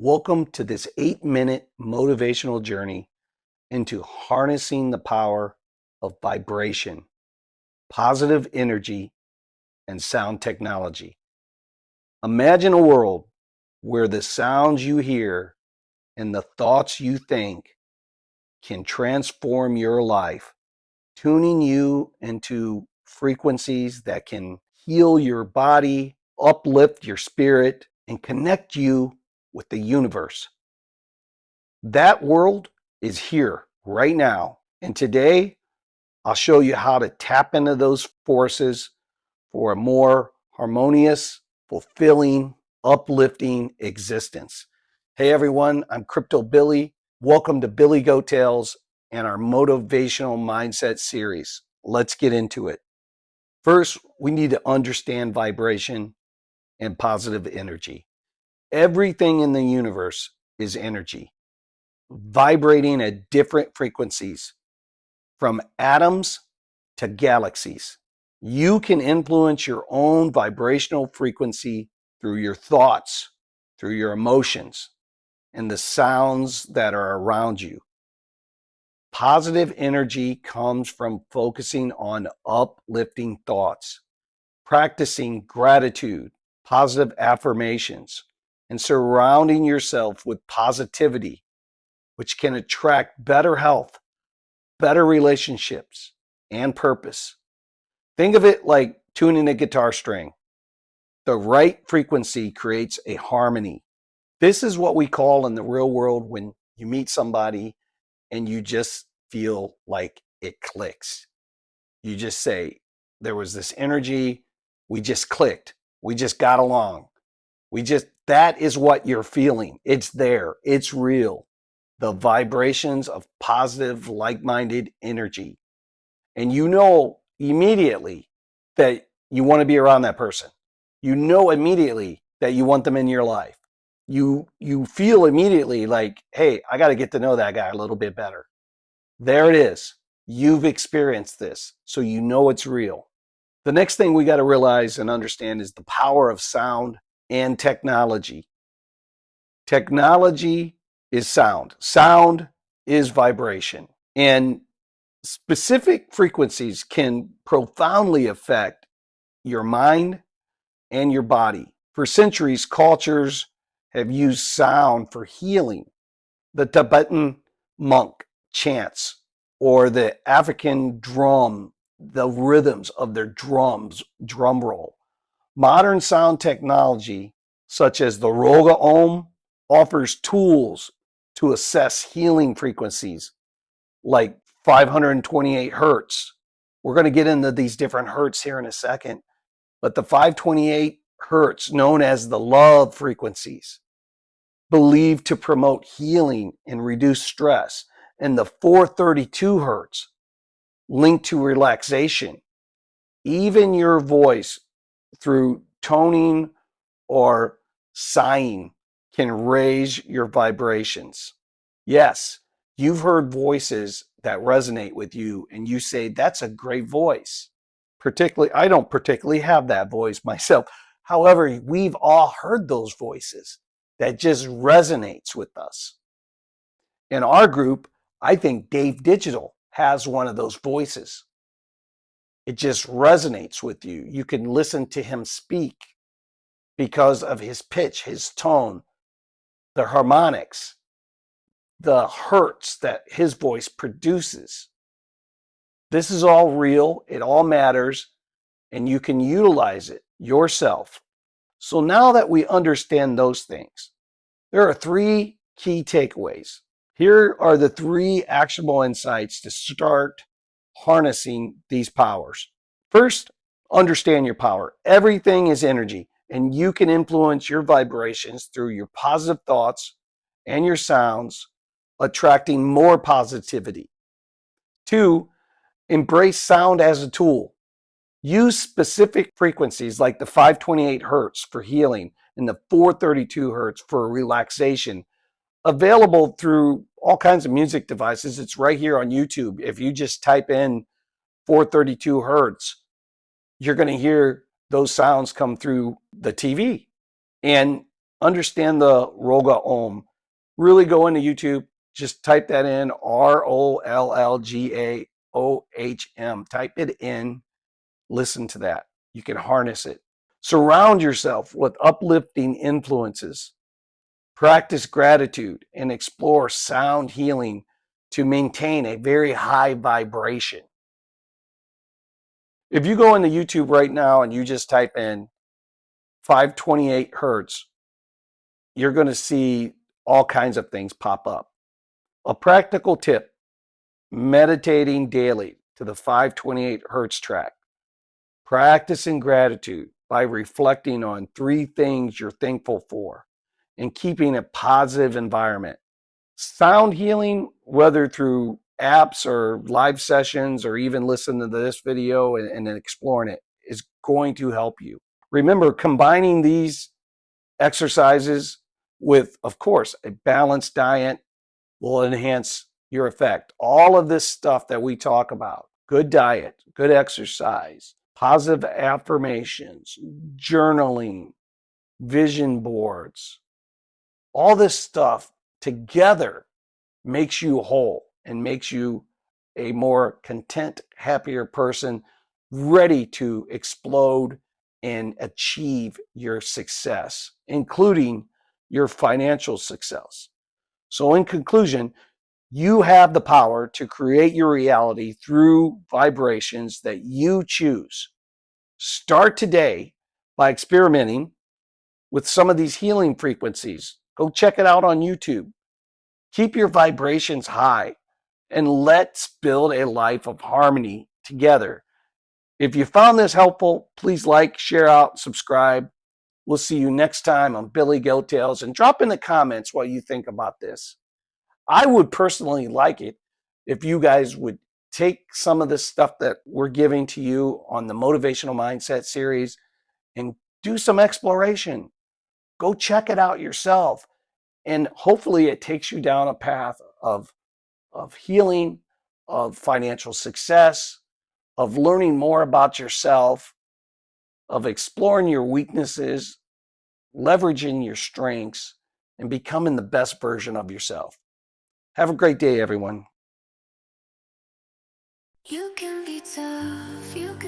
Welcome to this 8-minute motivational journey into harnessing the power of vibration, positive energy, and sound technology. Imagine a world where the sounds you hear and the thoughts you think can transform your life, tuning you into frequencies that can heal your body, uplift your spirit, and connect you with the universe. That world is here right now. And today, I'll show you how to tap into those forces for a more harmonious, fulfilling, uplifting existence. Hey everyone, I'm Crypto Billy. Welcome to Billy Goat Tales and our motivational mindset series. Let's get into it. First, we need to understand vibration and positive energy. Everything in the universe is energy, vibrating at different frequencies, from atoms to galaxies. You can influence your own vibrational frequency through your thoughts, through your emotions, and the sounds that are around you. Positive energy comes from focusing on uplifting thoughts, practicing gratitude, positive affirmations, and surrounding yourself with positivity, which can attract better health, better relationships, and purpose. Think of it like tuning a guitar string. The right frequency creates a harmony. This is what we call in the real world when you meet somebody and you just feel like it clicks. You just say, there was this energy, we just clicked, we just got along. That is what you're feeling. It's there, it's real. The vibrations of positive, like-minded energy. And you know immediately that you want to be around that person. You know immediately that you want them in your life. You feel immediately like, hey, I got to get to know that guy a little bit better. There it is. You've experienced this, so you know it's real. The next thing we got to realize and understand is the power of sound and technology. Technology is sound. Sound is vibration. And specific frequencies can profoundly affect your mind and your body. For centuries, cultures have used sound for healing. The Tibetan monk chants, or the African drum, the rhythms of their drum roll. Modern sound technology, such as the Roga Ohm, offers tools to assess healing frequencies like 528 hertz. We're going to get into these different hertz here in a second, but the 528 hertz, known as the love frequencies, believed to promote healing and reduce stress, and the 432 hertz, linked to relaxation. Even your voice, through toning or sighing, can raise your vibrations. Yes, you've heard voices that resonate with you and you say, that's a great voice. Particularly, I don't particularly have that voice myself. However, we've all heard those voices that just resonates with us. In our group, I think Dave Digital has one of those voices. It just resonates with you. You can listen to him speak because of his pitch, his tone, the harmonics, the hertz that his voice produces. This is all real. It all matters, and you can utilize it yourself. So now that we understand those things, there are three key takeaways. Here are the three actionable insights to start harnessing these powers. First, understand your power. Everything is energy, and you can influence your vibrations through your positive thoughts and your sounds, attracting more positivity. Two, embrace sound as a tool. Use specific frequencies like the 528 hertz for healing and the 432 hertz for relaxation, available through all kinds of music devices. It's right here on YouTube. If you just type in 432 hertz, you're going to hear those sounds come through the TV. And understand the Roga Om. Really go into YouTube, just type that in, ROLLGAOHM. Type it in, listen to that. You can harness it. Surround yourself with uplifting influences. Practice gratitude and explore sound healing to maintain a very high vibration. If you go into YouTube right now and you just type in 528 hertz, you're going to see all kinds of things pop up. A practical tip: meditating daily to the 528 hertz track. Practicing gratitude by reflecting on 3 things you're thankful for and keeping a positive environment. Sound healing, whether through apps or live sessions or even listening to this video and exploring it, is going to help you. Remember, combining these exercises with, of course, a balanced diet will enhance your effect. All of this stuff that we talk about, good diet, good exercise, positive affirmations, journaling, vision boards, all this stuff together makes you whole and makes you a more content, happier person, ready to explode and achieve your success, including your financial success. So, in conclusion, you have the power to create your reality through vibrations that you choose. Start today by experimenting with some of these healing frequencies. Go check it out on YouTube. Keep your vibrations high and let's build a life of harmony together. If you found this helpful, please like, share out, subscribe. We'll see you next time on Billy Goat Tales, and drop in the comments what you think about this. I would personally like it if you guys would take some of this stuff that we're giving to you on the Motivational Mindset series and do some exploration. Go check it out yourself. And hopefully it takes you down a path of healing, of financial success, of learning more about yourself, of exploring your weaknesses, leveraging your strengths, and becoming the best version of yourself. Have a great day, everyone. You can be tough, you can